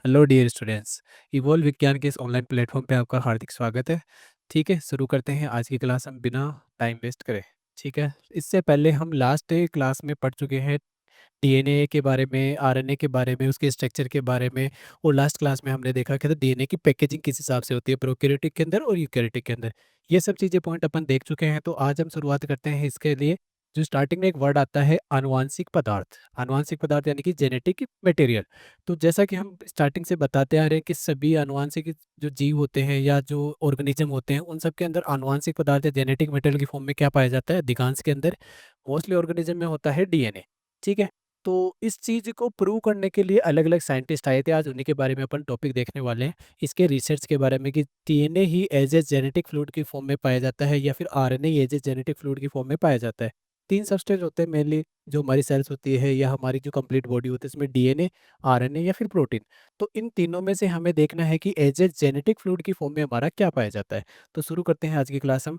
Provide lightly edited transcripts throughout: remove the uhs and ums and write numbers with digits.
Hello dear students. Evolve विज्ञान के इस ऑनलाइन प्लेटफॉर्म पे आपका हार्दिक स्वागत है। ठीक है, शुरू करते हैं आज की क्लास हम बिना टाइम वेस्ट करें। ठीक है, इससे पहले हम लास्ट क्लास में पढ़ चुके हैं डीएनए के बारे में, आरएनए के बारे में, उसके स्ट्रक्चर के बारे में। और लास्ट क्लास में हमने देखा कि तो डीएनए की पैकेजिंग किस हिसाब से होती है प्रोकैरियोटिक के अंदर और यूकैरियोटिक के अंदर। ये सब चीज़ें पॉइंट अपन देख चुके हैं। तो आज हम शुरुआत करते हैं इसके लिए। जो स्टार्टिंग में एक वर्ड आता है आनुवांशिक पदार्थ। आनुवांशिक पदार्थ यानी कि जेनेटिक मटेरियल। तो जैसा कि हम स्टार्टिंग से बताते आ रहे हैं कि सभी आनुवांशिक जो जीव होते हैं या जो ऑर्गेनिज्म होते हैं उन सब के अंदर आनुवांशिक पदार्थ या जेनेटिक मटेरियल की फॉर्म में क्या पाया जाता है? अधिकांश के अंदर मोस्टली ऑर्गेनिज्म में होता है डीएनए। ठीक है। तो इस चीज़ को प्रूव करने के लिए अलग अलग साइंटिस्ट आए थे। आज उन्हीं के बारे में अपन टॉपिक देखने वाले हैं, इसके रिसर्च के बारे में कि डीएनए ही एज ए जेनेटिक फ्लूइड की फॉर्म में पाया जाता है या फिर RNA as a genetic fluid की फॉर्म में पाया जाता है। तीन सबस्टेंस होते हैं मेनली, जो हमारी सेल्स होती है या हमारी जो कंप्लीट बॉडी होती है, इसमें डीएनए, आरएनए या फिर प्रोटीन। तो इन तीनों में से हमें देखना है कि एज ए जेनेटिक फ्लूइड की फॉर्म में हमारा क्या पाया जाता है। तो शुरू करते हैं आज की क्लास हम।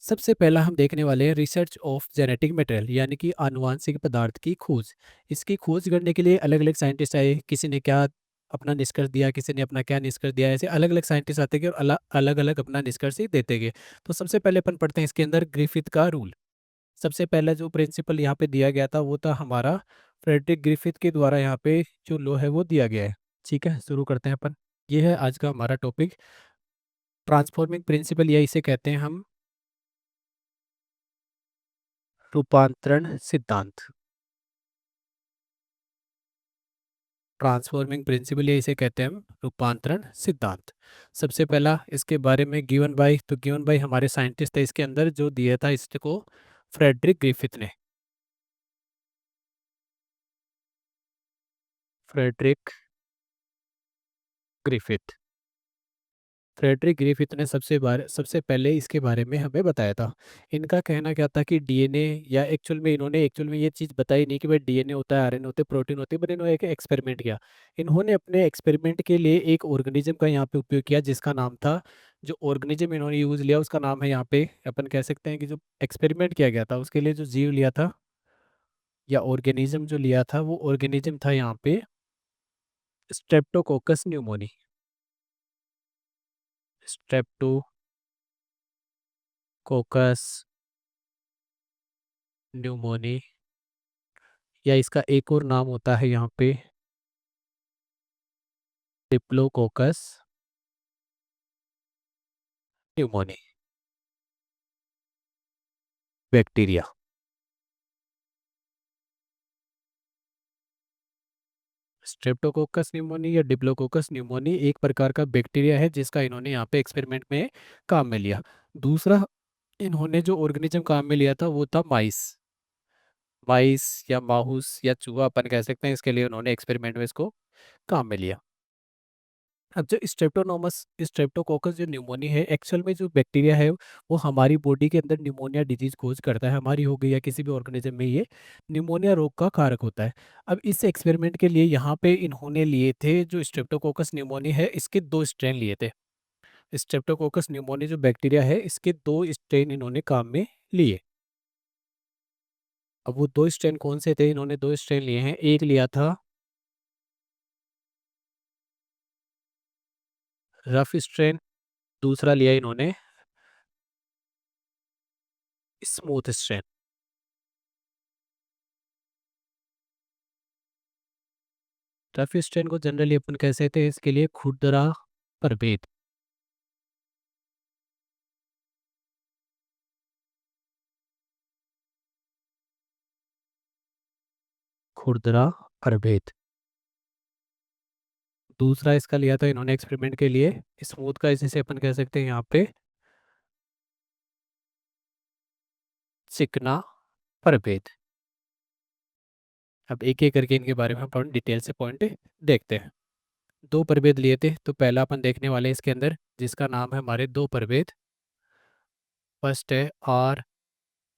सबसे पहला हम देखने वाले हैं रिसर्च ऑफ जेनेटिक मटेरियल यानी कि आनुवांशिक पदार्थ की खोज। इसकी खोज करने के लिए अलग अलग साइंटिस्ट आए। किसी ने क्या अपना निष्कर्ष दिया, किसी ने अपना क्या निष्कर्ष दिया, ऐसे अलग अलग साइंटिस्ट आते गए और अलग अलग अपना निष्कर्ष ही देते गए। तो सबसे पहले अपन पढ़ते हैं इसके अंदर ग्रिफिथ का रूल। सबसे पहला जो प्रिंसिपल यहाँ पे दिया गया था वो था हमारा फ्रेडरिक ग्रिफिथ के द्वारा। यहाँ पे जो लॉ है वो दिया गया है। ठीक है, शुरू करते हैं अपन। ये है आज का हमारा टॉपिक, ट्रांसफॉर्मिंग प्रिंसिपल, या इसे कहते हैं हम रूपांतरण सिद्धांत। ट्रांसफॉर्मिंग प्रिंसिपल, या इसे कहते हैं हम रूपांतरण सिद्धांत। सबसे पहला इसके बारे में गिवन बाय, तो गिवन बाय हमारे साइंटिस्ट थे इसके अंदर, जो दिया था इसको फ्रेडरिक ग्रिफिथ ने। Frederick Griffith. फ्रेडरिक ग्रिफिथ ने सबसे पहले इसके बारे में हमें बताया था। इनका कहना क्या था कि डीएनए, या एक्चुअल में ये चीज़ बताई नहीं कि भाई डीएनए होता है, आरएनए होते हैं, प्रोटीन होती है, बट इन्होंने एक एक्सपेरिमेंट किया। इन्होंने अपने एक्सपेरिमेंट के लिए एक ऑर्गेनिज्म का यहाँ पे उपयोग किया जिसका नाम था, जो ऑर्गेनिज्म इन्होंने यूज़ लिया उसका नाम है, यहाँ पे अपन कह सकते हैं कि जो एक्सपेरिमेंट किया गया था उसके लिए जो जीव लिया था या ऑर्गेनिज्म जो लिया था वो ऑर्गेनिज्म था यहाँ पे स्ट्रेप्टोकोकस न्यूमोनी। स्ट्रेप्टोकोकस न्यूमोनी, या इसका एक और नाम होता है यहाँ पे diplococcus pneumoniae bacteria. Streptococcus pneumoniae या डिप्लोकोकस न्यूमोनी एक प्रकार का बैक्टीरिया है जिसका इन्होंने यहाँ पे एक्सपेरिमेंट में काम में लिया। दूसरा इन्होंने जो ऑर्गेनिज्म काम में लिया था वो था माइस। माइस या माहूस या चूहा अपन कह सकते हैं, इसके लिए उन्होंने एक्सपेरिमेंट में इसको काम में लिया। अब जो स्ट्रेप्टोकोकस जो न्यूमोनी है, एक्चुअल में जो बैक्टीरिया है वो हमारी बॉडी के अंदर न्यूमोनिया डिजीज कोज करता है, हमारी हो गई या किसी भी ऑर्गेनिज्म में ये न्यूमोनिया रोग का कारक होता है। अब इस एक्सपेरिमेंट के लिए यहाँ पे इन्होंने लिए थे, जो स्ट्रेप्टोकोकस न्यूमोनी है इसके दो स्ट्रेन लिए थे। स्ट्रेप्टोकोकस न्यूमोनी जो बैक्टीरिया है इसके दो स्ट्रेन इन्होंने काम में लिए। अब वो दो स्ट्रेन कौन से थे? इन्होंने दो स्ट्रेन लिए हैं। एक लिया था रफ स्ट्रेन, दूसरा लिया इन्होंने स्मूथ स्ट्रेन। रफ स्ट्रेन को जनरली अपन कह सकते हैं इसके लिए खुरदरा प्रभेद। खुरदरा प्रभेद। दूसरा इसका लिया था इन्होंने एक्सपेरिमेंट के लिए स्मूथ का, इसे अपन कह सकते हैं यहाँ पे चिकना प्रभेद। अब एक एक करके इनके बारे में अपन डिटेल से पॉइंट देखते हैं। दो प्रभेद लिए थे, तो पहला अपन देखने वाले हैं इसके अंदर जिसका नाम है हमारे दो प्रभेद। फर्स्ट है और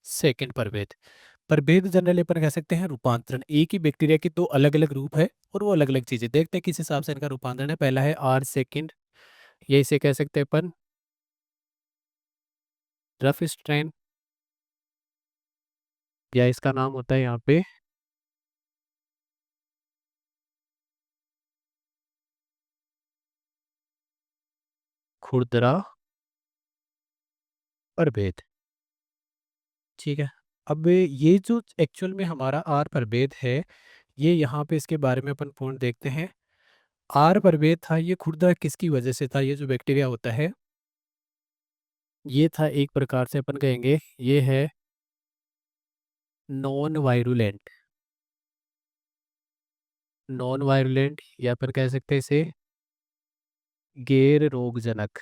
सेकंड प्रभेद। प्रभेद जनरली अपन कह सकते हैं रूपांतरण। एक ही बैक्टीरिया के दो अलग अलग रूप है और वो अलग अलग चीजें, देखते हैं किस हिसाब से इनका रूपांतरण है। पहला है आर सेकंड, ये इसे कह सकते हैं अपन रफ स्ट्रेन, या इसका नाम होता है यहाँ पे खुरदरा प्रभेद। ठीक है। अब ये जो एक्चुअल में हमारा आर प्रभेद है, ये यहाँ पे इसके बारे में अपन पूर्ण देखते हैं। आर प्रभेद था, ये खुरदरा किसकी वजह से था? ये जो बैक्टीरिया होता है, ये था एक प्रकार से अपन कहेंगे ये है नॉन वायरुलेंट। नॉन वायरुलेंट या अपन कह सकते हैं इसे गैर रोगजनक।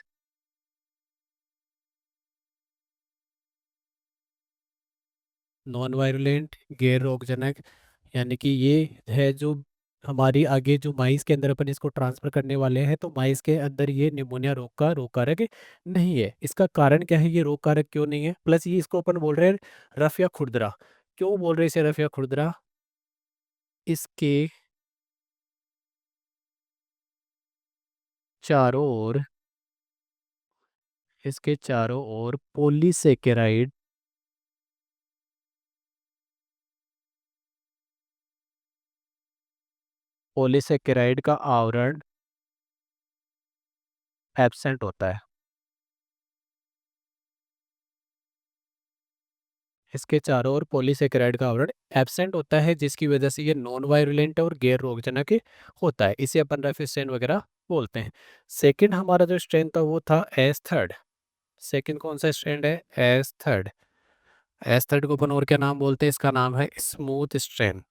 नॉन वायरुलेंट गैर रोगजनक, यानी कि ये है जो हमारी आगे जो माइस के अंदर अपन इसको ट्रांसफर करने वाले हैं, तो माइस के अंदर ये निमोनिया रोग का रोग कारक नहीं है। इसका कारण क्या है, ये रोग कारक क्यों नहीं है? प्लस ये इसको अपन बोल रहे हैं रफ या खुरदरा। क्यों बोल रहे हैं इसे रफ या खुरदरा? इसके चारों ओर, इसके चारों ओर पॉलीसेकेराइड, पॉलीसेकेराइड का आवरण एब्सेंट होता है। इसके चारों ओर पॉलीसेकेराइड का आवरण एब्सेंट होता है, जिसकी वजह से ये नॉन वायरुलेंट और गैर रोगजनक होता है। इसे अपन रेफिस स्ट्रेन वगैरह बोलते हैं। सेकंड हमारा जो स्ट्रेन था वो था एस थर्ड। सेकंड कौन सा स्ट्रेन है? S third. एस थर्ड को अपन और क्या नाम बोलते हैं? इसका नाम है स्मूथ स्ट्रेन।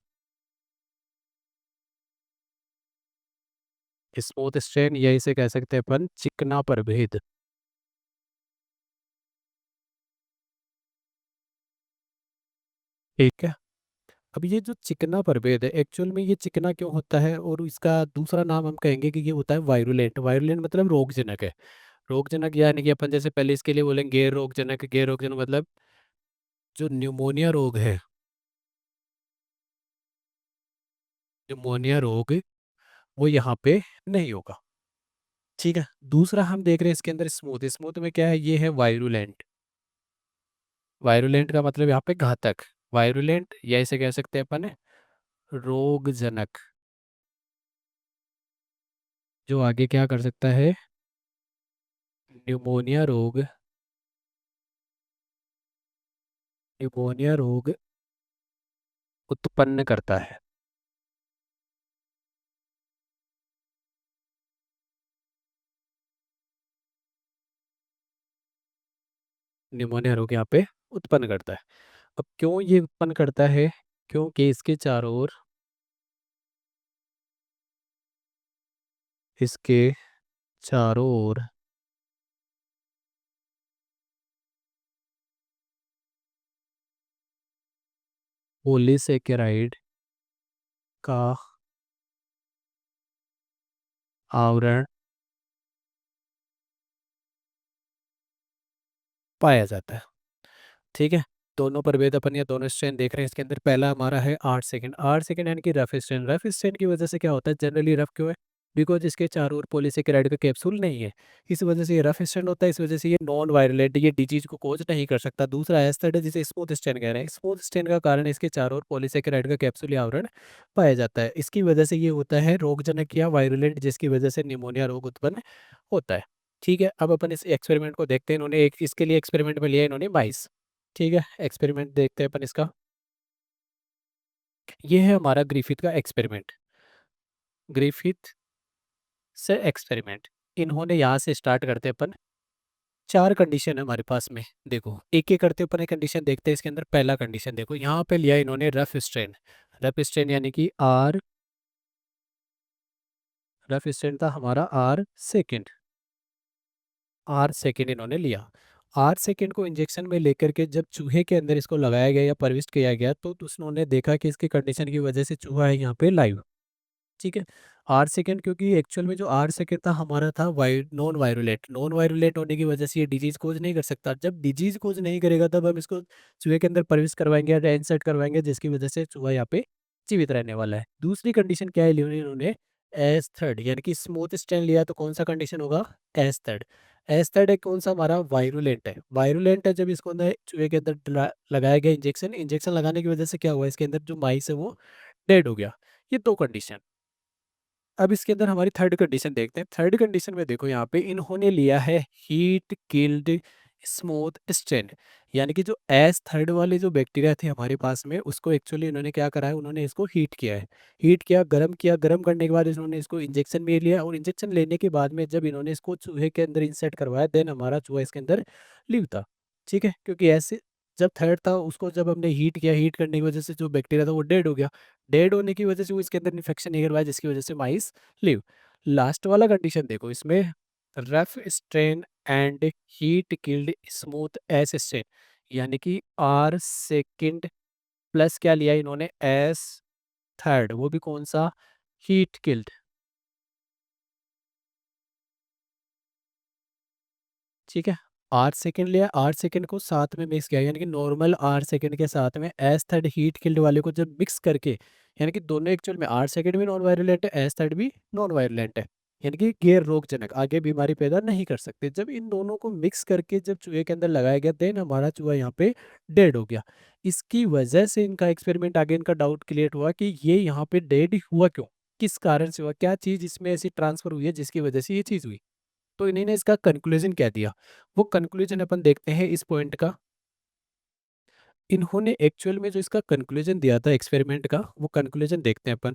स्मूथ स्ट्रेन या इसे कह सकते हैं अपन चिकना प्रभेद। ठीक है। अब ये जो चिकना प्रभेद है, एक्चुअल में ये चिकना क्यों होता है? और इसका दूसरा नाम हम कहेंगे कि ये होता है वायरुलेंट। वायरुलेंट मतलब रोगजनक है। रोगजनक यानी कि अपन जैसे पहले इसके लिए बोलेंगे गैर रोगजनक। गैर रोगजनक मतलब जो न्यूमोनिया रोग है, न्यूमोनिया रोग वो यहाँ पे नहीं होगा। ठीक है। दूसरा हम देख रहे हैं इसके अंदर स्मूथ। स्मूथ में क्या है? ये है वायरुलेंट। वायरुलेंट का मतलब यहाँ पे घातक। वायरुलेंट या इसे कह सकते हैं अपन रोगजनक, जो आगे क्या कर सकता है? न्यूमोनिया रोग, न्यूमोनिया रोग उत्पन्न करता है। न्यूमोनिया रोग यहाँ पे उत्पन्न करता है। अब क्यों ये उत्पन्न करता है? क्योंकि इसके चारों ओर, इसके चारों ओर पॉलीसेकेराइड का आवरण पाया जाता है। ठीक है। दोनों प्रभेद अपन या दोनों स्ट्रेन देख रहे हैं। इसके अंदर पहला हमारा है 8 सेकंड। 8 सेकंड यानी कि रफ स्ट्रेन। रफ स्ट्रेन की वजह से क्या होता है? जनरली रफ क्यों है? बिकॉज इसके चारों ओर पॉलीसेकेराइड का कैप्सूल नहीं है, इस वजह से ये रफ स्ट्रेन होता है। इस वजह से ये नॉन वायरुलेंट, ये डिजीज को कोज नहीं कर सकता। दूसरा एस्टर्ड है जिसे स्मूथ स्ट्रेन कह रहे हैं। स्मूथ स्ट्रेन का कारण इसके चारों ओर पॉलीसेकेराइड का कैप्सूल या आवरण पाया जाता है। इसकी वजह से ये होता है रोगजनक या वायरुलेंट, जिसकी वजह से निमोनिया रोग उत्पन्न होता है। ठीक है। अब अपन इस एक्सपेरिमेंट को देखते हैं। इन्होंने एक इसके लिए एक्सपेरिमेंट में लिया इन्होंने माइस। ठीक है। एक्सपेरिमेंट देखते हैं अपन इसका। ये है हमारा ग्रिफिथ का एक्सपेरिमेंट। ग्रिफिथ से एक्सपेरिमेंट, इन्होंने यहाँ से स्टार्ट करते हैं अपन। चार कंडीशन है हमारे पास में। देखो एक एक करते अपन एक कंडीशन देखते हैं। इसके अंदर पहला कंडीशन देखो, यहाँ पे लिया इन्होंने रफ स्ट्रेन। रफ स्ट्रेन यानी कि आर, रफ स्ट्रेन था हमारा आर सेकेंड। आर सेकेंड इन्होंने लिया। आर सेकेंड को इंजेक्शन में लेकर के जब चूहे के अंदर इसको लगाया गया या प्रविष्ट किया गया, तो उन्होंने देखा कि इसकी कंडीशन की वजह से चूहा है यहाँ पे लाइव। ठीक है। आर सेकेंड, क्योंकि एक्चुअल में जो आर सेकेंड था हमारा था नॉन वायरुलेट। नॉन वायरुलेट होने की वजह से ये डिजीज कोज नहीं कर सकता। जब डिजीज कोज नहीं करेगा तब हम इसको चूहे के अंदर प्रवेश करवाएंगे या इंसर्ट करवाएंगे, जिसकी वजह से चूहा यहाँ पे जीवित रहने वाला है। दूसरी कंडीशन क्या है, इन्होंने एस थर्ड यानी कि स्मूथ स्टेन लिया, तो कौन सा कंडीशन होगा? S third. एस थर्ड है कौन सा? हमारा वायरुलेंट है। वायरुलेंट है जब इसको अंदर चूहे के अंदर लगाया गया इंजेक्शन, इंजेक्शन लगाने की वजह से क्या हुआ? इसके अंदर जो माइस है वो डेड हो गया। ये दो कंडीशन। अब इसके अंदर हमारी थर्ड कंडीशन देखते हैं। थर्ड कंडीशन में देखो यहाँ पे इन्होंने लिया है हीट किल्ड स्मूथ स्ट्रेन, यानी कि जो एस थर्ड वाले जो बैक्टीरिया थे हमारे पास में उसको एक्चुअली इन्होंने क्या करा है, उन्होंने इसको हीट किया है। हीट किया, गर्म करने के बाद इन्होंने इसको इंजेक्शन में लिया और इंजेक्शन लेने के बाद में जब इन्होंने इसको चूहे के अंदर इंसर्ट करवाया, देन हमारा चूहा इसके अंदर लिव था। ठीक है, क्योंकि ऐसे जब थर्ड था उसको जब हमने हीट किया, हीट करने की वजह से जो बैक्टीरिया था वो डेड हो गया। डेड होने की वजह से वो इसके अंदर इन्फेक्शन नहीं करवाया, जिसकी वजह से माइस लिव। लास्ट वाला कंडीशन देखो इसमें, rough strain and heat killed smooth S strain, यानी कि आर सेकंड प्लस क्या लिया इन्होंने, एस थर्ड, वो भी कौन सा, हीट किल्ड। ठीक है, आर सेकंड लिया, आर सेकंड को साथ में मिक्स किया, यानी कि नॉर्मल आर सेकंड के साथ में एस थर्ड हीट किल्ड वाले को जब मिक्स करके, यानी कि दोनों एक्चुअल में आर सेकंड भी नॉन वायरुलेंट है, एस थर्ड भी नॉन वायरुलेंट है, यानी कि गैर रोगजनक, आगे बीमारी पैदा नहीं कर सकते। जब इन दोनों को मिक्स करके जब चूहे के अंदर लगाया गया, देन हमारा चूहा यहाँ पे डेड हो गया। इसकी वजह से इनका एक्सपेरिमेंट आगे इनका डाउट क्लियर हुआ कि ये यहाँ पे डेड हुआ क्यों, किस कारण से हुआ, क्या चीज़ इसमें ऐसी ट्रांसफर हुई है जिसकी वजह से ये चीज़ हुई। तो इन्होंने इसका कंक्लूजन क्या दिया, वो कंक्लूजन अपन देखते हैं इस पॉइंट का। इन्होंने एक्चुअल में जो इसका कंक्लूजन दिया था एक्सपेरिमेंट का, वो कंक्लूजन देखते हैं अपन।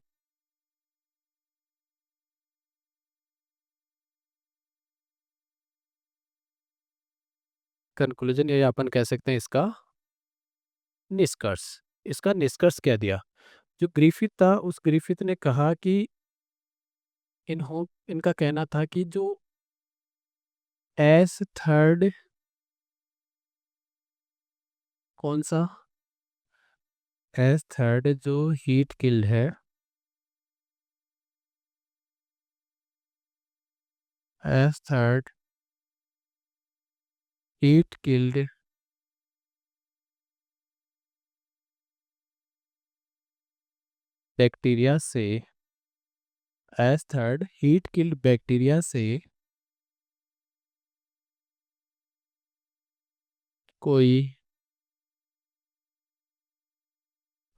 कंक्लूजन ये अपन कह सकते हैं इसका निष्कर्ष। इसका निष्कर्ष क्या दिया, जो ग्रिफिथ था उस ग्रिफिथ ने कहा कि इनका कहना था कि जो एस थर्ड, कौन सा, एस थर्ड जो हीट किल्ड है, S third heat killed bacteria से, S third heat killed bacteria से कोई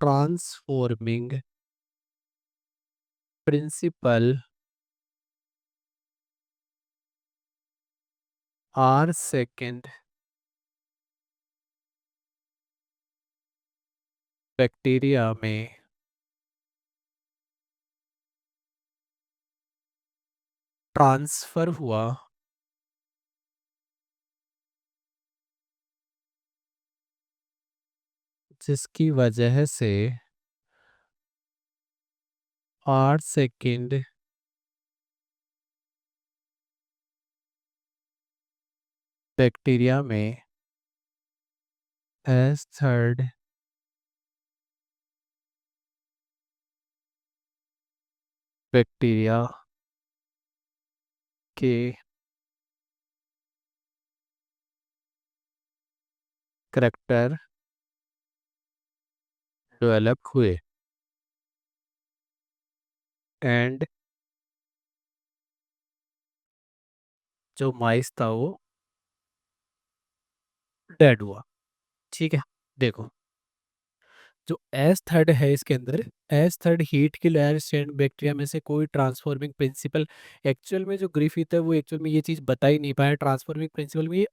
transforming principle R second bacteria में ट्रांसफर हुआ, जिसकी वजह से आर सेकेंड बैक्टीरिया में एस थर्ड बैक्टीरिया के करैक्टर डेवलप हुए एंड जो माइस था वो डेड हुआ। ठीक है, देखो जो एस थर्ड है इसके अंदर, एस थर्ड हीट की लेयर स्टैंड बैक्टीरिया में से कोई ट्रांसफॉर्मिंग प्रिंसिपल, एक्चुअल में जो ग्रिफिथ है वो एक्चुअल में ये चीज़ बता ही नहीं पाया ट्रांसफॉर्मिंग प्रिंसिपल में।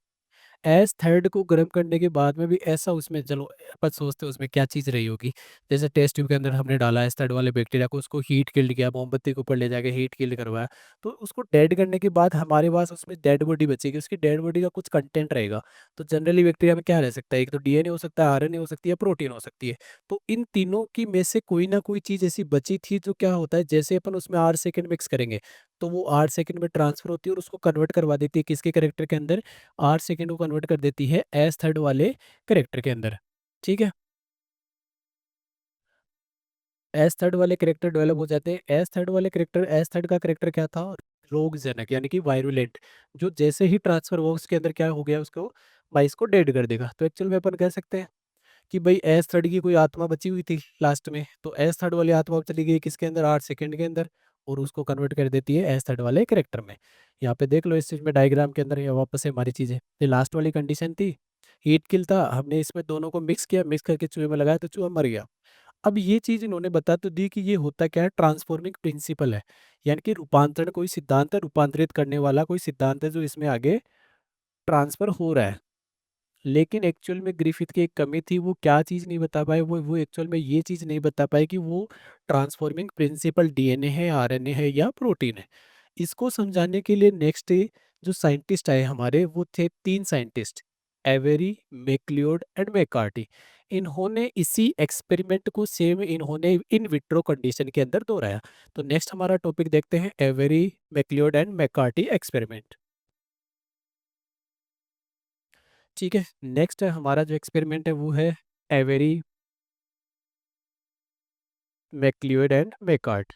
एस थर्ड को गर्म करने के बाद में भी ऐसा उसमें, चलो अपन सोचते हैं उसमें क्या चीज़ रही होगी। जैसे टेस्ट ट्यूब के अंदर हमने डाला एस थर्ड वाले बैक्टीरिया को, उसको हीट किल्ड किया, मोमबत्ती के ऊपर ले जाके हीट किल्ड करवाया, तो उसको डेड करने के बाद हमारे पास उसमें डेड बॉडी बचेगी, उसकी डेड बॉडी का कुछ कंटेंट रहेगा। तो जनरली बैक्टीरिया में क्या रह सकता है, एक तो डीएनए हो सकता है, आरएनए हो सकती है, प्रोटीन हो सकती है। तो इन तीनों की में से कोई ना कोई चीज़ ऐसी बची थी, जो क्या होता है जैसे अपन उसमें आर सेकेंड मिक्स करेंगे तो वो आर सेकेंड में ट्रांसफर होती है और उसको कन्वर्ट करवा देती है किसके करेक्टर के अंदर, आर सेकेंड को कन्वर्ट कर देती है एस थर्ड वाले करेक्टर के अंदर। ठीक है, एस थर्ड वाले करेक्टर डेवलप हो जाते हैं। एस थर्ड वाले करेक्टर, एस थर्ड का करेक्टर क्या था, रोगजनक, यानी कि वायरुलेंट, जो जैसे ही ट्रांसफर हुआ उसके अंदर क्या हो गया, उसको बाइस को डेड कर देगा। तो एक्चुअल में अपन कह सकते हैं कि भाई एस थर्ड की कोई आत्मा बची हुई थी लास्ट में, तो एस थर्ड वाली आत्मा चली गई किसके अंदर, आर सेकेंड के अंदर, और उसको कन्वर्ट कर देती है एस थर्ड वाले करेक्टर में। यहाँ पे देख लो इस चीज में डायग्राम के अंदर, ये वापस से हमारी चीज़ है, ये लास्ट वाली कंडीशन थी, हीट किल था, हमने इसमें दोनों को मिक्स किया, मिक्स करके चूहे में लगाया तो चूहा मर गया। अब ये चीज़ इन्होंने बता तो दी कि ये होता क्या है, ट्रांसफॉर्मिंग प्रिंसिपल है, यानी कि रूपांतरण कोई सिद्धांत है, रूपांतरित करने वाला कोई सिद्धांत है जो इसमें आगे ट्रांसफर हो रहा है। लेकिन एक्चुअल में ग्रिफिथ की एक कमी थी, वो क्या चीज़ नहीं बता पाए, वो एक्चुअल में ये चीज़ नहीं बता पाए कि वो ट्रांसफॉर्मिंग प्रिंसिपल डीएनए है, आरएनए है या प्रोटीन है। इसको समझाने के लिए नेक्स्ट जो साइंटिस्ट आए हमारे, वो थे 3 scientist, Avery, MacLeod and McCarty. इन्होंने इसी एक्सपेरिमेंट को सेम इन्होंने इन विट्रो कंडीशन के अंदर दोहराया। तो नेक्स्ट हमारा टॉपिक देखते हैं, Avery, MacLeod and McCarty experiment. ठीक है, नेक्स्ट हमारा जो एक्सपेरिमेंट है वो है Avery, MacLeod and McCarty.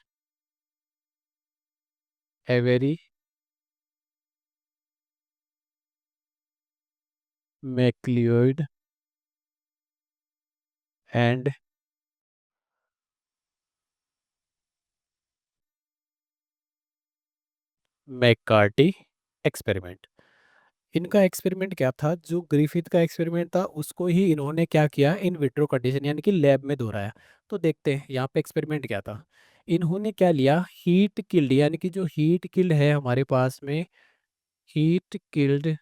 Avery, MacLeod and McCarty experiment. इनका एक्सपेरिमेंट क्या था, जो ग्रिफिथ का एक्सपेरिमेंट था उसको ही इन्होंने क्या किया, इन विट्रो कंडीशन यानी कि लैब में दोहराया। तो देखते हैं यहाँ पे एक्सपेरिमेंट क्या था। इन्होंने क्या लिया, हीट किल्ड, यानी कि जो हीट किल्ड है हमारे पास में, हीट किल्ड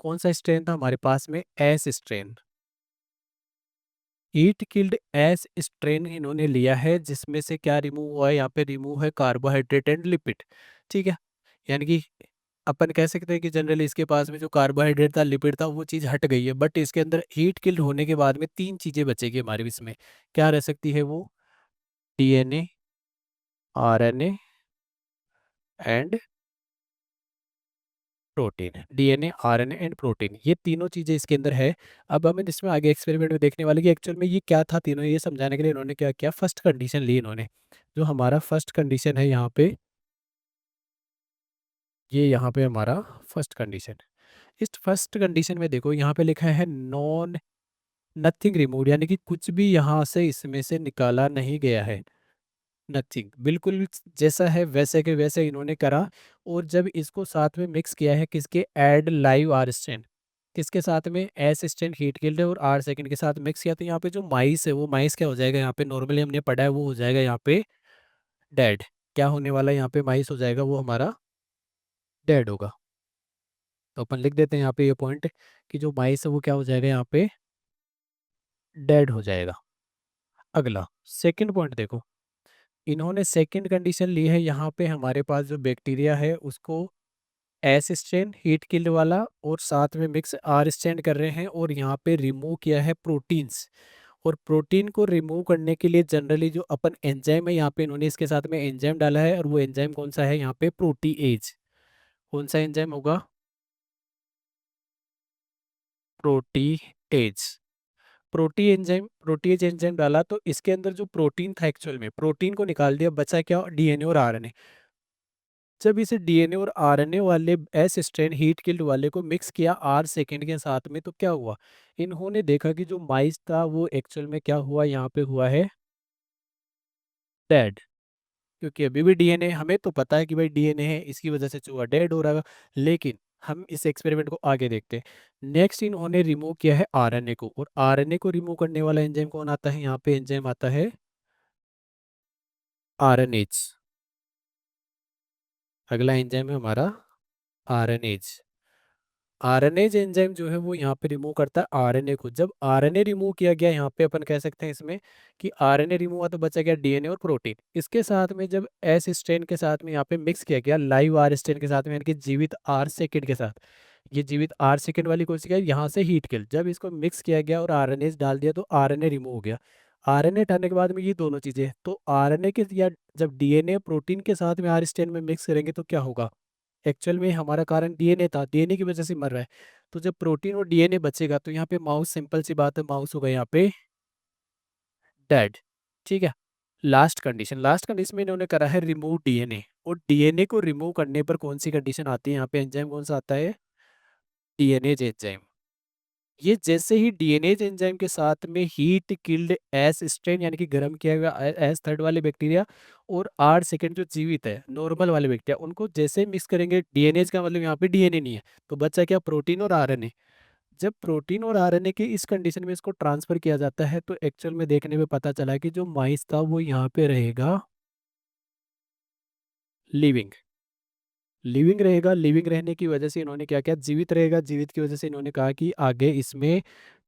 कौन सा स्ट्रेन था हमारे पास में, S strain. Heat killed S strain इन्होंने लिया है, जिसमें से क्या रिमूव हुआ है, यहाँ पे रिमूव है कार्बोहाइड्रेट एंड लिपिड। ठीक है, यानी कि अपन कह सकते हैं कि जनरली इसके पास में जो कार्बोहाइड्रेट था, लिपिड था, वो चीज़ हट गई है, बट इसके अंदर हीट किल्ड होने के बाद में 3 चीज़ें बचेगी हमारे इसमें। क्या रह सकती है वो, DNA, RNA and protein. DNA, RNA and protein, ये तीनों चीज़ें इसके अंदर है। अब हमें इसमें आगे एक्सपेरिमेंट में देखने वाले कि एक्चुअल में ये क्या था तीनों, ये समझाने के लिए इन्होंने क्या किया, फर्स्ट कंडीशन ली इन्होंने। जो हमारा फर्स्ट कंडीशन है यहाँ पे, ये यहाँ पे हमारा फर्स्ट कंडीशन। इस फर्स्ट कंडीशन में देखो यहाँ पे लिखा है नॉन, नथिंग रिमूव, यानी कि कुछ भी यहाँ से इसमें से निकाला नहीं गया है। नथिंग, बिल्कुल जैसा है वैसे के वैसे इन्होंने करा। और जब इसको साथ में मिक्स किया है किसके, ऐड लाइव आर स्ट्रेन, किसके साथ में, एस स्ट्रेन हीट किल्ड और आर सेकंड के साथ मिक्स किया, तो यहाँ पे जो माइस है वो माइस क्या हो जाएगा, यहाँ पे नॉर्मली हमने पढ़ा है वो हो जाएगा यहाँ पे डेड। क्या होने वाला है यहाँ पे, माइस हो जाएगा वो हमारा डेड होगा। तो अपन लिख देते हैं यहाँ पे ये पॉइंट कि जो माइस है वो क्या हो जाएगा यहाँ पे, डेड हो जाएगा। अगला सेकंड पॉइंट देखो, इन्होंने सेकंड कंडीशन ली है, यहाँ पे हमारे पास जो बैक्टीरिया है उसको एस स्ट्रेन हीट किल्ड वाला और साथ में मिक्स आर स्ट्रेन कर रहे हैं, और यहाँ पे रिमूव किया है प्रोटीन्स। और प्रोटीन को रिमूव करने के लिए जनरली जो अपन एंजाइम है, यहाँ पे इन्होंने इसके साथ में एंजाइम डाला है, और वो एंजाइम कौन सा है यहाँ पे, प्रोटीएज। कौन सा एंजाइम होगा, प्रोटीएज। प्रोटीएज एंजाइम डाला, तो इसके अंदर जो प्रोटीन था एक्चुअल में प्रोटीन को निकाल दिया, बचा क्या, डीएनए और आरएनए। जब इसे डीएनए और आरएनए वाले एस स्ट्रेन हीट किल्ड वाले को मिक्स किया आर सेकेंड के साथ में, तो क्या हुआ, इन्होंने देखा कि जो माइस था वो एक्चुअल में क्या हुआ, यहाँ पे हुआ है डेड। क्योंकि अभी भी डीएनए, हमें तो पता है कि भाई डीएनए है, इसकी वजह से चूहा डेड हो रहा है। लेकिन हम इस एक्सपेरिमेंट को आगे देखते हैं। नेक्स्ट इन्होंने रिमूव किया है आरएनए को, और आरएनए को रिमूव करने वाला एंजाइम कौन आता है, यहाँ पे एंजाइम आता है आरएनएज। अगला एंजाइम है हमारा आरएनएज। आरएनएज एंजाइम जो है वो यहाँ पे रिमूव करता है आरएनए को। जब आरएनए रिमूव किया गया, यहाँ पे अपन कह सकते हैं इसमें कि आरएनए रिमूव हुआ तो बचा गया डीएनए और प्रोटीन। इसके साथ में जब एस स्ट्रेन के साथ में यहाँ पे मिक्स किया गया लाइव आर स्ट्रेन के साथ में, यानी कि जीवित आर सेकेंड के साथ, ये जीवित आर सेकेंड वाली कोशिका है, यहाँ से हीट किल, जब इसको मिक्स किया गया और आरएनए डाल दिया तो आरएनए रिमूव हो गया। आरएनए हटाने के बाद में ये दोनों चीजें, तो आरएनए के या जब डीएनए प्रोटीन के साथ में आर स्ट्रेन में मिक्स करेंगे तो क्या होगा, एक्चुअल में हमारा कारण डीएनए था, डीएनए की वजह से मर रहा है। तो जब प्रोटीन और डीएनए बचेगा तो यहाँ पे माउस, सिंपल सी बात है, माउस होगा यहाँ पे डेड। ठीक है, लास्ट कंडीशन में इन्होंने करा है रिमूव डीएनए, और डीएनए को रिमूव करने पर कौन सी कंडीशन आती है, यहाँ पे एंजाइम कौन सा आता है, डीएनएज एंजाइम। ये जैसे ही डीएनएज एंजाइम के साथ में हीट किल्ड एस स्ट्रेन, यानी कि गर्म किया हुआ एस थर्ड वाले बैक्टीरिया, और आर सेकेंड जो जीवित है नॉर्मल वाले बैक्टीरिया, उनको जैसे मिक्स करेंगे, डीएनएज का मतलब यहाँ पे डीएनए नहीं है, तो बचा क्या, प्रोटीन और आरएनए। जब प्रोटीन और आरएनए की इस कंडीशन में इसको ट्रांसफर किया जाता है तो एक्चुअल में देखने में पता चला कि जो माइस था वो यहाँ पे रहेगा लिविंग। लिविंग रहेगा, लिविंग रहने की वजह से इन्होंने क्या किया, जीवित रहेगा, जीवित की वजह से इन्होंने कहा कि आगे इसमें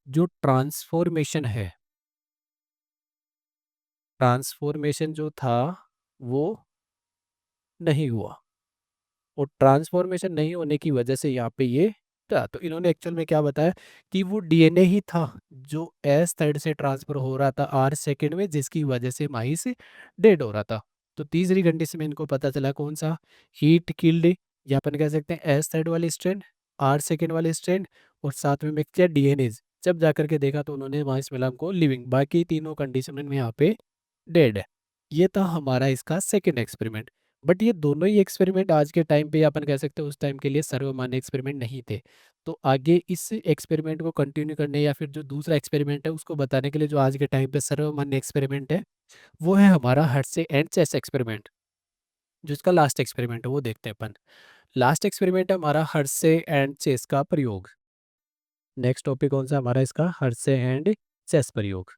जो ट्रांसफॉर्मेशन है, ट्रांसफॉर्मेशन जो था वो नहीं हुआ, और ट्रांसफॉर्मेशन नहीं होने की वजह से यहाँ पे ये था। तो इन्होंने एक्चुअल में क्या बताया कि वो डीएनए ही था जो एस थर्ड से ट्रांसफर हो रहा था आर सेकेंड में, जिसकी वजह से माइस डेड हो रहा था। तो तीसरी कंडीशन में इनको पता चला कौन सा, हीट किल्ड, या अपन कह सकते हैं एस थर्ड वाली स्ट्रैंड, आर सेकेंड वाली स्ट्रैंड, और साथ में मिक्स किया डीएनए। जब जाकर के देखा तो उन्होंने माइस मिला हमको लिविंग, बाकी तीनों कंडीशन में यहाँ पे डेड है। ये था हमारा इसका सेकेंड एक्सपेरिमेंट। बट ये दोनों ही एक्सपेरिमेंट आज के टाइम पे, या अपन कह सकते हैं उस टाइम के लिए सर्वमान्य एक्सपेरिमेंट नहीं थे। तो आगे इस एक्सपेरिमेंट को कंटिन्यू करने या फिर जो दूसरा एक्सपेरिमेंट है उसको बताने के लिए जो आज के टाइम पे सर्वमान्य एक्सपेरिमेंट है वो है हमारा हर्षे एंड चेस एक्सपेरिमेंट। जो इसका लास्ट एक्सपेरिमेंट है वो देखते हैं अपन। लास्ट एक्सपेरिमेंट है हमारा हर्षे एंड चेस का प्रयोग। नेक्स्ट टॉपिक कौन सा हमारा इसका, हर्षे एंड चेस प्रयोग।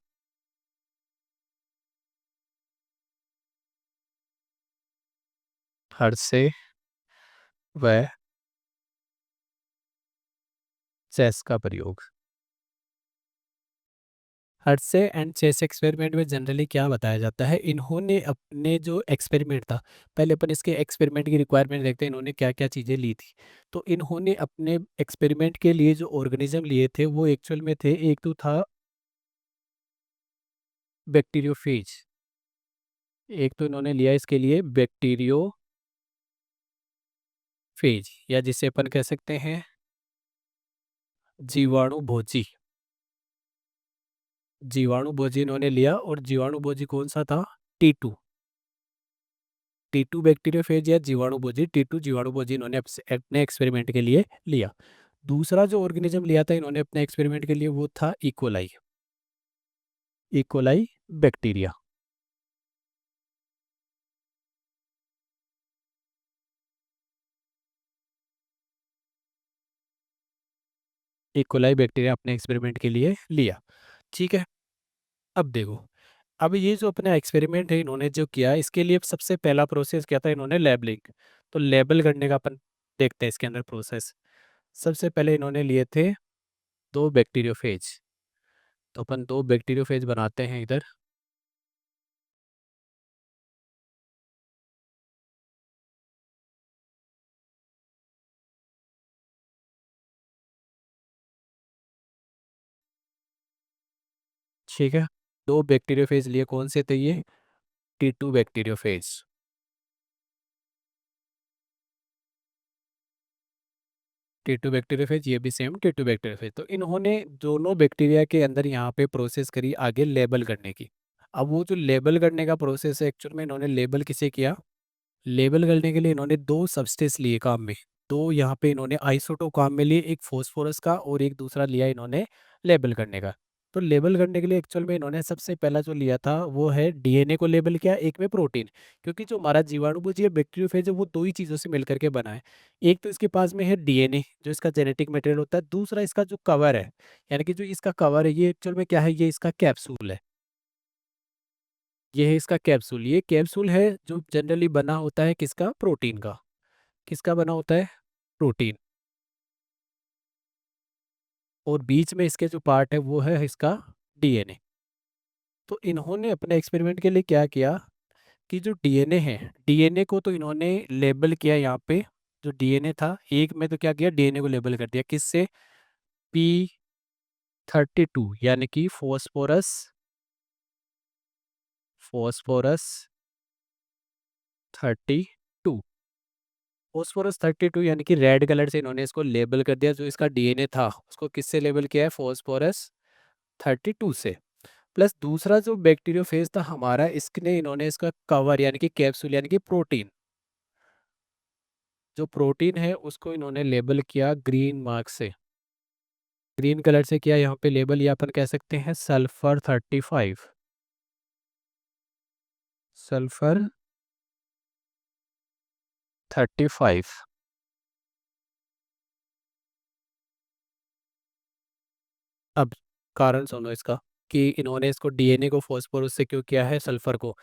हर्षे व चेस का प्रयोग। हर्षे एंड चेस एक्सपेरिमेंट में जनरली क्या बताया जाता है, इन्होंने अपने जो एक्सपेरिमेंट था, पहले अपन इसके एक्सपेरिमेंट की रिक्वायरमेंट देखते हैं इन्होंने क्या क्या चीज़ें ली थी। तो इन्होंने अपने एक्सपेरिमेंट के लिए जो ऑर्गेनिज्म लिए थे वो एक्चुअल में थे, एक तो था बैक्टीरियोफेज, एक तो इन्होंने लिया इसके लिए बैक्टीरियोफेज, या जिसे अपन कह सकते हैं जीवाणु भोजी। जीवाणु भोजी इन्होंने लिया, और जीवाणु भोजी कौन सा था, T2। T2 बैक्टीरियोफेज या जीवाणु भोजी, T2 जीवाणु भोजी इन्होंने अपने एक्सपेरिमेंट के लिए लिया। दूसरा जो ऑर्गेनिज्म लिया था इन्होंने अपने एक्सपेरिमेंट के लिए वो था E coli, E coli bacteria. E coli bacteria अपने एक्सपेरिमेंट के लिए लिया। ठीक है, अब देखो, अब ये जो अपना एक्सपेरिमेंट है इन्होंने जो किया इसके लिए सबसे पहला प्रोसेस क्या था, इन्होंने लेबलिंग। तो लेबल करने का अपन देखते हैं इसके अंदर प्रोसेस। सबसे पहले इन्होंने लिए थे दो बैक्टीरियोफेज, तो अपन दो बैक्टीरियोफेज बनाते हैं इधर। ठीक है, दो बैक्टीरियोफेज लिए, कौन से थे ये, T2 बैक्टीरियोफेज। T2 बैक्टीरियोफेज, ये भी सेम T2 बैक्टीरियोफेज। तो इन्होंने दोनों बैक्टीरिया के अंदर यहाँ पे प्रोसेस करी आगे लेबल करने की। अब वो जो लेबल करने का प्रोसेस है एक्चुअल में इन्होंने लेबल किसे किया, लेबल करने के लिए इन्होंने दो सब्सटेंस लिए काम में। दो यहाँ पे इन्होंने आइसोटोप काम में लिए, एक फॉस्फोरस का और एक दूसरा लिया इन्होंने लेबल करने का। तो लेबल करने के लिए एक्चुअल में इन्होंने सबसे पहला जो लिया था वो है डीएनए को लेबल किया, एक में प्रोटीन। क्योंकि जो हमारा जीवाणुभोज या बैक्टीरियोफेज है वो दो ही चीज़ों से मिलकर के बना है। एक तो इसके पास में है डीएनए जो इसका जेनेटिक मटेरियल होता है, दूसरा इसका जो कवर है, यानी कि जो इसका कवर है ये एक्चुअल में क्या है, ये इसका कैप्सूल है। ये है इसका कैप्सूल, ये कैप्सूल है जो जनरली बना होता है किसका, प्रोटीन का। किसका बना होता है, प्रोटीन। और बीच में इसके जो पार्ट है वो है इसका डीएनए। तो इन्होंने अपने एक्सपेरिमेंट के लिए क्या किया कि जो डीएनए है, डीएनए को तो इन्होंने लेबल किया यहाँ पे। जो डीएनए था एक में तो क्या किया, डीएनए को लेबल कर दिया किससे, P32, यानी कि फॉस्फोरस, फॉस्फोरस 32, फॉस्फोरस 32 यानी कि रेड कलर से इन्होंने इसको लेबल कर दिया। जो इसका डीएनए था उसको किससे लेबल किया है, फॉस्फोरस 32 से। प्लस दूसरा जो बैक्टीरियोफेज था हमारा, इसने इन्होंने इसका कवर यानी कि कैप्सूल यानी कि प्रोटीन, जो प्रोटीन है उसको इन्होंने लेबल किया ग्रीन मार्क से। ग्रीन कलर से किया यहाँ पे लेबल, या अपन कह सकते हैं सल्फर 35, सल्फर 35। अब कारण सुनो इसका, कि इन्होंने इसको डीएनए को फॉस्फोरस से क्यों किया है, सल्फर को।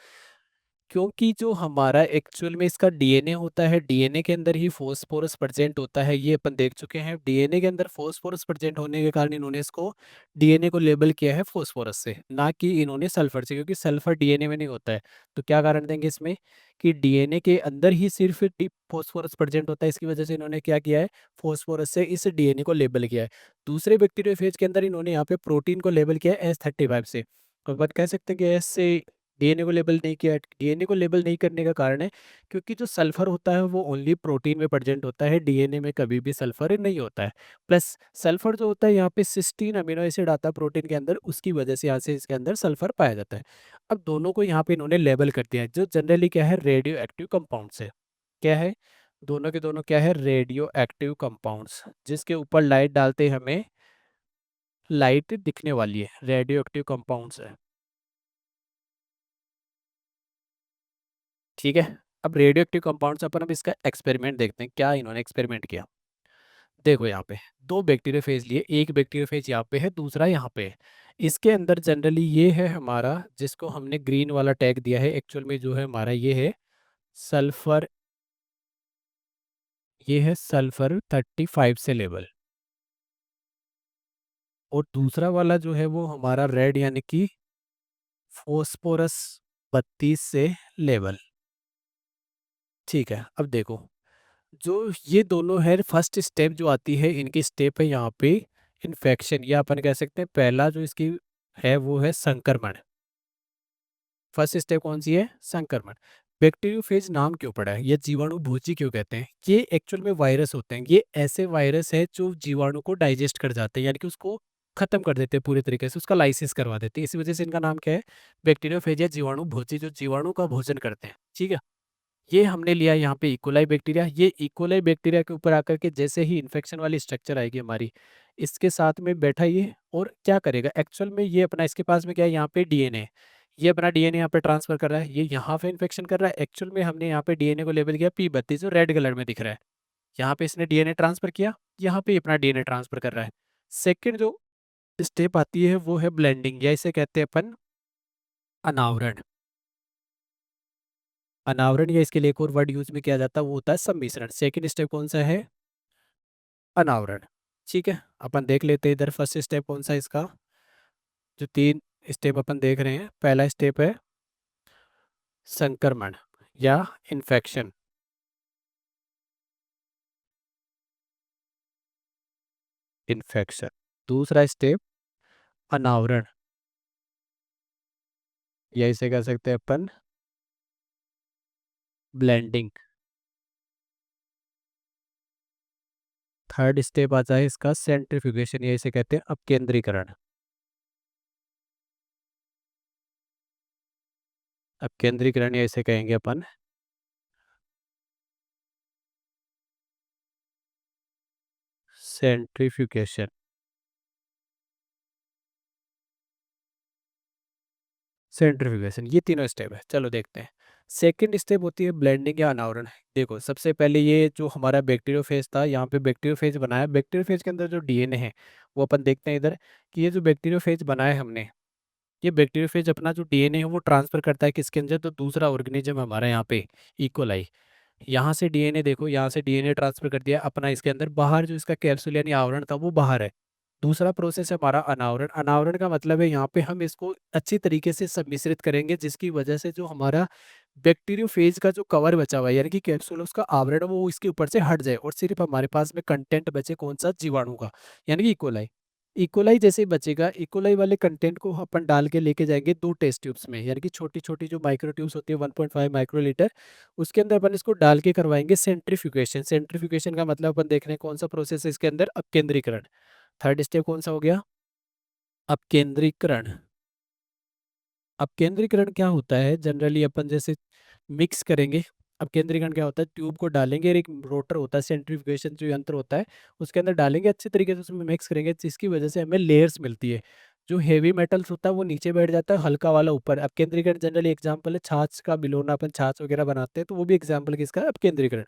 क्योंकि जो हमारा एक्चुअल में इसका डीएनए होता है, डीएनए के अंदर ही फॉस्फोरस प्रेजेंट होता है, ये अपन देख चुके हैं। डीएनए के अंदर फॉस्फोरस प्रेजेंट होने के कारण इन्होंने इसको डीएनए को लेबल किया है फॉस्फोरस से, ना कि इन्होंने सल्फर से, क्योंकि सल्फर डीएनए में नहीं होता है। तो क्या कारण देंगे इसमें, कि डीएनए के अंदर ही सिर्फ फॉस्फोरस प्रेजेंट होता है, इसकी वजह से इन्होंने क्या किया है, फॉस्फोरस से इस डीएनए को लेबल किया है। दूसरे बैक्टीरियोफेज के अंदर इन्होंने यहाँ पे प्रोटीन को लेबल किया है S35 से। तो अपन कह सकते हैं कि एस से डीएनए को लेबल नहीं किया। डीएनए को लेबल नहीं करने का कारण है क्योंकि जो सल्फर होता है वो ओनली प्रोटीन में प्रेजेंट होता है, डीएनए में कभी भी सल्फर नहीं होता है। प्लस सल्फर जो होता है यहाँ पे सिस्टीन अमीनो एसिड आता है प्रोटीन के अंदर, उसकी वजह से यहाँ से इसके अंदर सल्फर पाया जाता है। अब दोनों को यहाँ पे इन्होंने लेबल कर दिया है, जो जनरली क्या है, रेडियो एक्टिव कंपाउंड्स है। क्या है, दोनों के दोनों क्या है, रेडियो एक्टिव कंपाउंड्स, जिसके ऊपर लाइट डालते ही हमें लाइट दिखने वाली है, रेडियो एक्टिव कंपाउंड्स है। ठीक है। अब रेडियो एक्टिव कंपाउंड से अपन अब इसका एक्सपेरिमेंट देखते हैं, क्या इन्होंने एक्सपेरिमेंट किया। देखो यहाँ पे दो बैक्टीरियोफेज लिए, एक बैक्टीरियोफेज यहाँ पे है, दूसरा यहाँ पे है। इसके अंदर जनरली ये है हमारा, जिसको हमने ग्रीन वाला टैग दिया है, एक्चुअल में जो है हमारा ये है सल्फर, ये है सल्फर 35 से लेवल। और दूसरा वाला जो है वो हमारा रेड, यानी कि फोस्फोरस 32 से लेवल। ठीक है। अब देखो, जो ये दोनों है, फर्स्ट स्टेप जो आती है इनकी स्टेप है यहाँ पे इन्फेक्शन, या अपन कह सकते हैं पहला जो इसकी है वो है संक्रमण। फर्स्ट स्टेप कौन सी है, संक्रमण। बैक्टीरियोफेज नाम क्यों पड़ा है, ये जीवाणु भोजी क्यों कहते हैं, ये एक्चुअल में वायरस होते हैं। ये ऐसे वायरस है जो जीवाणु को डाइजेस्ट कर जाते हैं, यानी कि उसको खत्म कर देते हैं पूरी तरीके से, उसका लाइसिस करवा देते हैं। इसी वजह से इनका नाम क्या है, बैक्टीरियोफेज या जीवाणु भोजी, जो जीवाणु का भोजन करते हैं। ठीक है। ये हमने लिया यहाँ पे इकोलाई बैक्टीरिया। ये इकोलाई बैक्टीरिया के ऊपर आकर के जैसे ही इन्फेक्शन वाली स्ट्रक्चर आएगी हमारी, इसके साथ में बैठा ये, और क्या करेगा एक्चुअल में, ये अपना इसके पास में क्या है, यहाँ पे डीएनए, ये अपना डीएनए यहाँ पे ट्रांसफर कर रहा है, ये यहाँ पे इन्फेक्शन कर रहा है। एक्चुअल में हमने यहाँ पे डीएनए को लेबल किया P32, जो रेड कलर में दिख रहा है। यहाँ पे इसने डीएनए ट्रांसफर किया, यहाँ पे अपना डीएनए ट्रांसफर कर रहा है। सेकेंड जो स्टेप आती है वो है ब्लेंडिंग, या इसे कहते हैं अपन अनावरण। अनावरण, या इसके लिए एक और वर्ड यूज में किया जाता है, वो होता है सम्मिश्रण। सेकंड स्टेप कौन सा है, अनावरण। ठीक है। अपन देख लेते हैं इधर फर्स्ट स्टेप कौन सा है इसका। जो तीन स्टेप अपन देख रहे हैं, पहला स्टेप है संक्रमण या इन्फेक्शन, इन्फेक्शन। दूसरा स्टेप अनावरण, या इसे कह सकते हैं अपन ब्लेंडिंग। थर्ड स्टेप आता है इसका सेंट्रीफ्यूगेशन, या इसे कहते हैं अपकेंद्रीकरण। अपकेंद्रीकरण, या इसे कहेंगे अपन सेंट्रीफ्यूगेशन। सेंट्रीफ्यूगेशन, ये तीनों स्टेप है। चलो देखते हैं। सेकंड स्टेप होती है ब्लेंडिंग या अनावरण। देखो सबसे पहले ये जो हमारा बैक्टीरियोफेज था, यहाँ पे बैक्टीरियोफेज बनाया, बैक्टीरियोफेज के अंदर जो डीएनए है वो अपन देखते हैं इधर, कि ये जो बैक्टीरियोफेज बनाया हमने, ये बैक्टीरियोफेज अपना जो डीएनए है वो ट्रांसफर करता है किसके अंदर, तो दूसरा ऑर्गेनिज्म हमारा यहाँ पे इकोलाई। यहाँ से डीएनए देखो, यहाँ से डीएनए ट्रांसफर कर दिया अपना इसके अंदर, बाहर जो इसका कैप्सूल यानी आवरण था वो बाहर है। दूसरा प्रोसेस है हमारा अनावरण। अनावरण का मतलब है यहाँ पे हम इसको अच्छी तरीके से सम्मिश्रित करेंगे, जिसकी वजह से जो हमारा बैक्टीरियोफेज का जो कवर बचा हुआ है, यानी कि कैप्सूल, उसका आवरण है, वो इसके ऊपर से हट जाए, और सिर्फ हमारे पास में कंटेंट बचे कौन सा, जीवाणु का, यानी कि इकोलाई। इकोलाई जैसे ही बचेगा, इकोलाई वाले कंटेंट को अपन डाल के लेके जाएंगे दो टेस्ट ट्यूब्स में, यानी कि छोटी छोटी जो माइक्रो ट्यूब्स होती है 1.5 माइक्रोलीटर, उसके अंदर अपन इसको डाल के करवाएंगे सेंट्रीफ्यूगेशन। सेंट्रीफ्यूगेशन का मतलब अपन देख रहे हैं कौन सा प्रोसेस है इसके अंदर, अपकेंद्रीकरण। थर्ड स्टेप कौन सा हो गया, अपकेंद्रीकरण। अपकेंद्रीकरण क्या होता है, जनरली अपन जैसे मिक्स करेंगे। अपकेंद्रीकरण क्या होता है, ट्यूब को डालेंगे और एक रोटर होता है, सेंट्रीफ्यूगेशन जो यंत्र होता है, उसके अंदर डालेंगे, अच्छे तरीके से उसमें मिक्स करेंगे, जिसकी वजह से हमें लेयर्स मिलती है। जो हेवी मेटल्स होता है वो नीचे बैठ जाता है, हल्का वाला ऊपर। अपकेंद्रीकरण जनरली एग्जाम्पल है छाछ का बिलोना, अपन छाछ वगैरह बनाते हैं तो वो भी एग्जाम्पल किसका है, अपकेंद्रीकरण।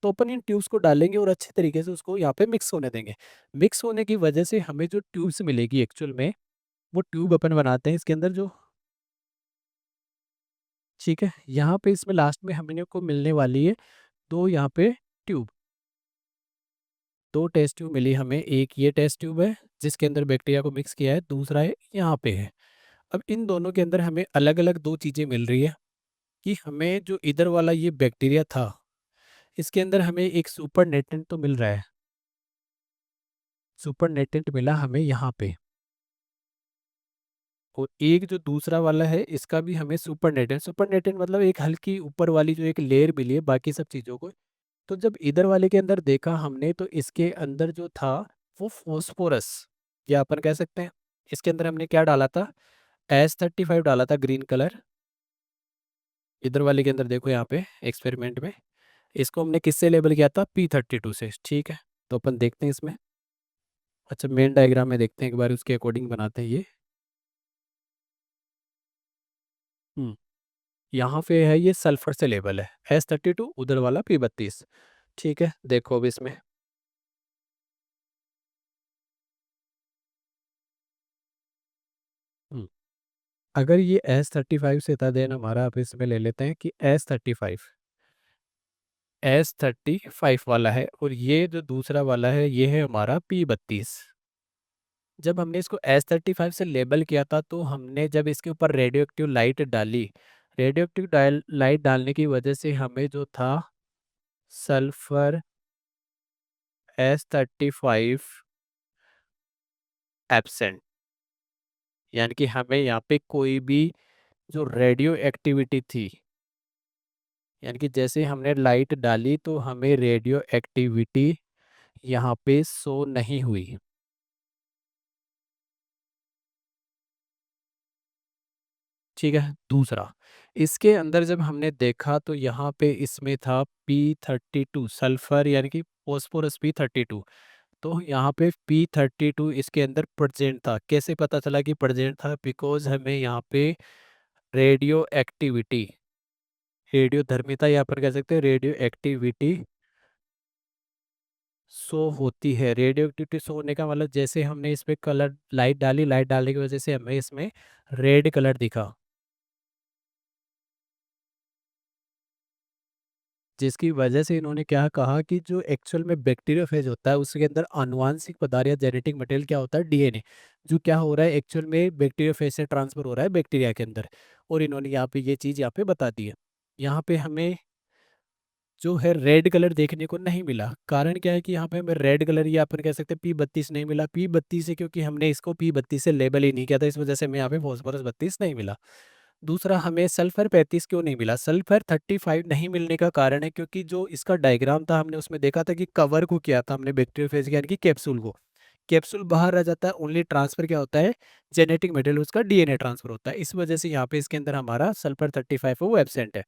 तो अपन इन ट्यूब्स को डालेंगे और अच्छे तरीके से उसको यहाँ पे मिक्स होने देंगे। मिक्स होने की वजह से हमें जो ट्यूब्स मिलेगी एक्चुअल में, वो ट्यूब अपन बनाते हैं इसके अंदर जो, ठीक है। यहाँ पे इसमें लास्ट में हमें को मिलने वाली है दो यहाँ पे ट्यूब, दो टेस्ट ट्यूब मिली हमें। एक ये टेस्ट ट्यूब है जिसके अंदर बैक्टीरिया को मिक्स किया है, दूसरा है यहाँ पे है। अब इन दोनों के अंदर हमें अलग अलग दो चीज़ें मिल रही है कि हमें जो इधर वाला ये बैक्टीरिया था, इसके अंदर हमें एक सुपर नेटेंट तो मिल रहा है, सुपर नेटेंट मिला हमें यहाँ पे। और एक जो दूसरा वाला है इसका भी हमें सुपर नेटेंट, सुपर नेटेंट मतलब एक हल्की ऊपर वाली जो एक लेयर मिली है बाकी सब चीज़ों को। तो जब इधर वाले के अंदर देखा हमने तो इसके अंदर जो था वो फॉस्फोरस, या अपन कह सकते हैं इसके अंदर हमने क्या डाला था, S35 डाला था ग्रीन कलर। इधर वाले के अंदर देखो यहाँ पे एक्सपेरिमेंट में, इसको हमने किससे लेबल किया था, P32 से, ठीक है। तो अपन देखते हैं इसमें, अच्छा मेन डायग्राम में देखते हैं एक बार, उसके अकॉर्डिंग बनाते हैं ये। हम्म यहाँ पे है ये सल्फर से लेबल है, S32, उधर वाला P32, ठीक है। देखो अब इसमें, हम्म, अगर ये S35 से था देन हमारा, आप इसमें ले लेते हैं कि S35 वाला है, और ये जो दूसरा वाला है ये है हमारा P32। जब हमने इसको S35 से लेबल किया था तो हमने जब इसके ऊपर रेडियो एक्टिव लाइट डाली, रेडियो एक्टिव लाइट डालने की वजह से हमें जो था सल्फर S35 एब्सेंट, यानी कि हमें यहाँ पे कोई भी जो रेडियो एक्टिविटी थी, यानी कि जैसे हमने लाइट डाली तो हमें रेडियो एक्टिविटी यहाँ पे शो नहीं हुई, ठीक है। दूसरा, इसके अंदर जब हमने देखा तो यहाँ पे इसमें था P32 सल्फर, यानी कि फॉस्फोरस P32। तो यहाँ पे P32 इसके अंदर प्रेजेंट था। कैसे पता चला कि प्रेजेंट था, बिकॉज हमें यहाँ पे रेडियो एक्टिविटी, रेडियो धर्मिता या पर कह सकते हैं रेडियो एक्टिविटी शो होती है। रेडियो एक्टिविटी शो होने का मतलब जैसे हमने इस पे कलर लाइट डाली, लाइट डालने की वजह से हमें इसमें रेड कलर दिखा, जिसकी वजह से इन्होंने क्या कहा कि जो एक्चुअल में बैक्टीरियोफेज होता है उसके अंदर आनुवांशिक पदार्थ या जेनेटिक मटेरियल क्या होता है, डीएनए, जो क्या हो रहा है एक्चुअल में बैक्टीरियोफेज से ट्रांसफर हो रहा है बैक्टीरिया के अंदर। और इन्होंने यहाँ पे ये चीज़ यहाँ पे बता दी है। यहाँ पे हमें जो है रेड कलर देखने को नहीं मिला, कारण क्या है कि यहाँ पे हमें रेड कलर या अपन कह सकते हैं P32 नहीं मिला। P32 है क्योंकि हमने इसको P32 से लेबल ही नहीं किया था, इस वजह से हमें यहाँ पे फॉस्फोरस 32 नहीं मिला। दूसरा, हमें सल्फर 35 क्यों नहीं मिला, सल्फर 35 नहीं मिलने का कारण है क्योंकि जो इसका डायग्राम था हमने उसमें देखा था कि कवर को किया था हमने बैक्टीरियोफेज यानी कि कैप्सूल को, कैप्सूल बाहर रह जाता है, ओनली ट्रांसफर क्या होता है, जेनेटिक मटेरियल उसका डीएनए ट्रांसफर होता है। इस वजह से यहाँ पे इसके अंदर हमारा सल्फर 35 है वो एब्सेंट है।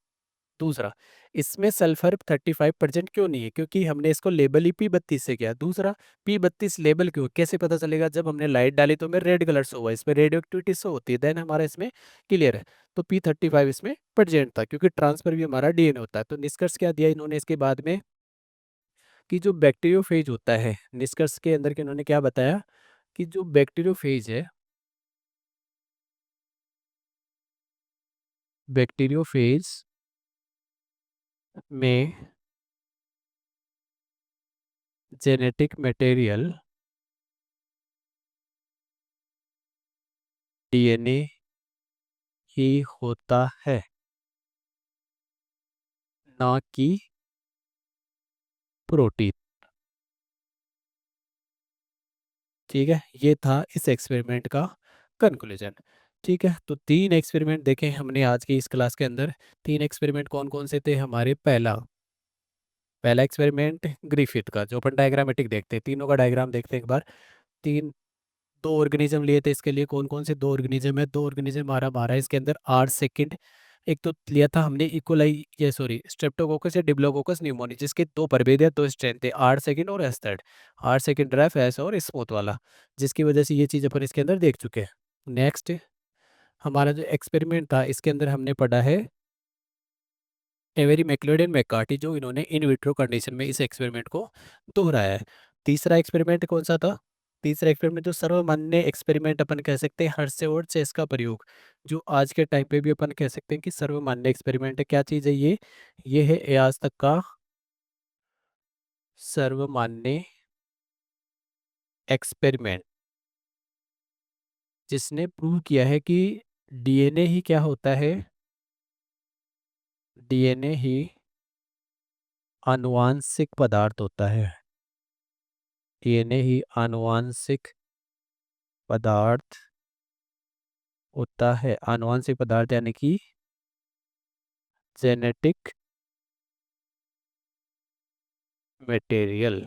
दूसरा, इसमें सल्फर 35% क्यों नहीं है, क्योंकि हमने इसको लेबल ही P32 से किया। दूसरा, P32 लेबल क्यों, कैसे पता चलेगा, जब हमने लाइट डाली तो हमें रेड कलर शो हुआ, इसमें रेडियो एक्टिविटी शो होती है, देन हमारा इसमें क्लियर है। तो P35 इसमें प्रेजेंट था क्योंकि ट्रांसफर भी हमारा डीएनए होता है। तो निष्कर्ष क्या दिया इन्होंने इसके बाद में, कि जो बैक्टीरियोफेज होता है, निष्कर्ष के अंदर के इन्होंने क्या बताया कि जो बैक्टीरियोफेज है, बैक्टीरियोफेज में जेनेटिक मटेरियल डीएनए ही होता है, ना कि प्रोटीन, ठीक है। ये था इस एक्सपेरिमेंट का कंक्लूजन, ठीक है। तो तीन एक्सपेरिमेंट देखे हमने आज की इस क्लास के अंदर। तीन एक्सपेरिमेंट कौन कौन से थे हमारे, पहला, पहला एक्सपेरिमेंट ग्रिफिथ का, जो अपन डायग्रामेटिक देखते हैं, तीनों का डायग्राम देखते हैं एक बार। तीन, दो ऑर्गेनिज्म लिए थे इसके लिए, कौन कौन से दो ऑर्गेनिज्म है, दो ऑर्गेनिज्म हमारा मारा है इसके अंदर 8 सेकंड। एक तो लिया था हमने इकोलाई, ये सॉरी स्ट्रेप्टोकोकस या डिप्लोकोकस न्यूमोनी, जिसके दो प्रभेद या दो स्ट्रेंथ थे, 8 सेकंड और S third, 8 second rough S और स्मूथ वाला, जिसकी वजह से ये चीज़ अपन इसके अंदर देख चुके हैं। नेक्स्ट हमारा जो एक्सपेरिमेंट था इसके अंदर हमने पढ़ा है एवेरी मैक्लोड एंड मैककार्टी, जो इन्होंने इन विट्रो कंडीशन में इस एक्सपेरिमेंट को दोहराया है। तीसरा एक्सपेरिमेंट कौन सा था? तीसरा एक्सपेरिमेंट जो सर्वमान्य एक्सपेरिमेंट अपन कह सकते हैं, हर्षे और चेस का प्रयोग, जो आज के टाइम पे भी अपन कह सकते हैं कि सर्वमान्य एक्सपेरिमेंट है। क्या चीज़ है ये है आज तक का सर्वमान्य एक्सपेरिमेंट, जिसने प्रूव किया है कि डीएनए ही क्या होता है, डीएनए ही आनुवांशिक पदार्थ होता है। डीएनए ही आनुवांशिक पदार्थ होता है। आनुवांशिक पदार्थ यानी कि जेनेटिक मटेरियल।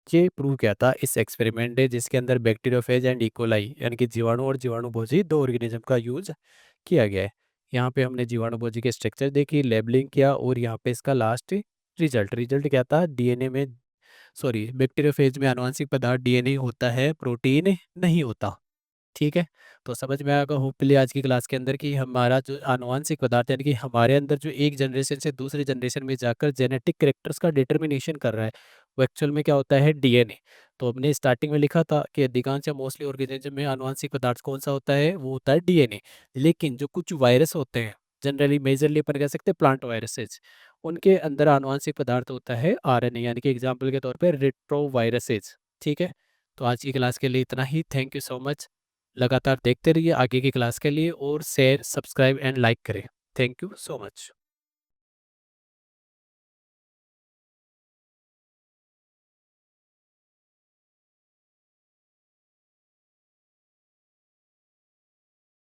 ये प्रूव किया था इस एक्सपेरिमेंट ने, जिसके अंदर बैक्टीरियोफेज एंड इकोलाई यानी कि जीवाणु और जीवाणुभोजी दो ऑर्गेनिज्म का यूज किया गया है। यहाँ पे हमने जीवाणुभोजी के स्ट्रक्चर देखी, लेबलिंग किया, और यहाँ पे इसका लास्ट रिजल्ट क्या था? डीएनए में, सॉरी, बैक्टीरियोफेज में आनुवांशिक पदार्थ डीएनए होता है, प्रोटीन नहीं होता। ठीक है, तो समझ में आएगा होपफुली आज की क्लास के अंदर कि हमारा जो आनुवांशिक पदार्थ यानी कि हमारे अंदर जो एक जनरेशन से दूसरी जनरेशन में जाकर जेनेटिक कैरेक्टर्स का डिटर्मिनेशन कर रहा है, वो एक्चुअल में क्या होता है? डीएनए। तो हमने स्टार्टिंग में लिखा था कि अधिकांश या मोस्टली ऑर्गेनिज्म में आनुवांशिक पदार्थ कौन सा होता है? वो होता है डीएनए। लेकिन जो कुछ वायरस होते हैं, जनरली मेजरली अपन कह सकते हैं प्लांट वायरसेज, उनके अंदर आनुवांशिक पदार्थ होता है आरएनए, यानी कि एग्जाम्पल के तौर पर रेट्रोवायरसेज। ठीक है, तो आज की क्लास के लिए इतना ही। Thank you so much. लगातार देखते रहिए आगे की क्लास के लिए, और शेयर, सब्सक्राइब एंड लाइक करें। Thank you so much.